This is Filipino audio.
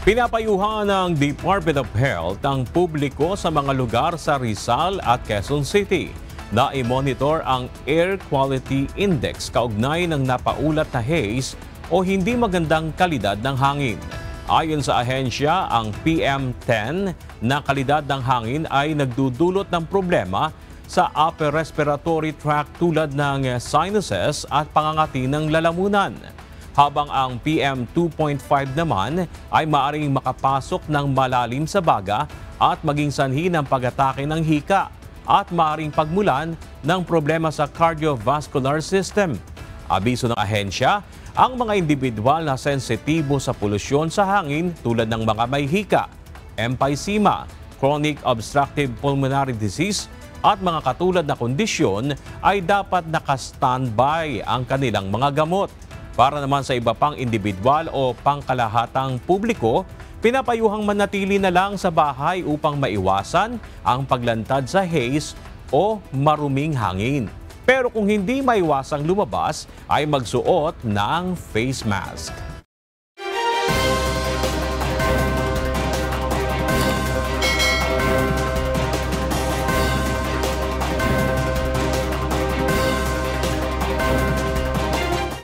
Pinapayuhan ng Department of Health ang publiko sa mga lugar sa Rizal at Quezon City na i-monitor ang Air Quality Index kaugnay ng napaulat na haze o hindi magandang kalidad ng hangin. Ayon sa ahensya, ang PM10 na kalidad ng hangin ay nagdudulot ng problema sa upper respiratory tract tulad ng sinuses at pangangati ng lalamunan. Habang ang PM2.5 naman ay maaaring makapasok ng malalim sa baga at maging sanhi ng pag-atake ng hika at maaaring pagmulan ng problema sa cardiovascular system. Abiso ng ahensya, ang mga individual na sensitibo sa polusyon sa hangin tulad ng mga may hika, emphysema, chronic obstructive pulmonary disease at mga katulad na kondisyon ay dapat naka-standby ang kanilang mga gamot. Para naman sa iba pang individual o pangkalahatang publiko, pinapayuhang manatili na lang sa bahay upang maiwasan ang paglantad sa haze o maruming hangin. Pero kung hindi maiwasang lumabas, ay magsuot ng face mask.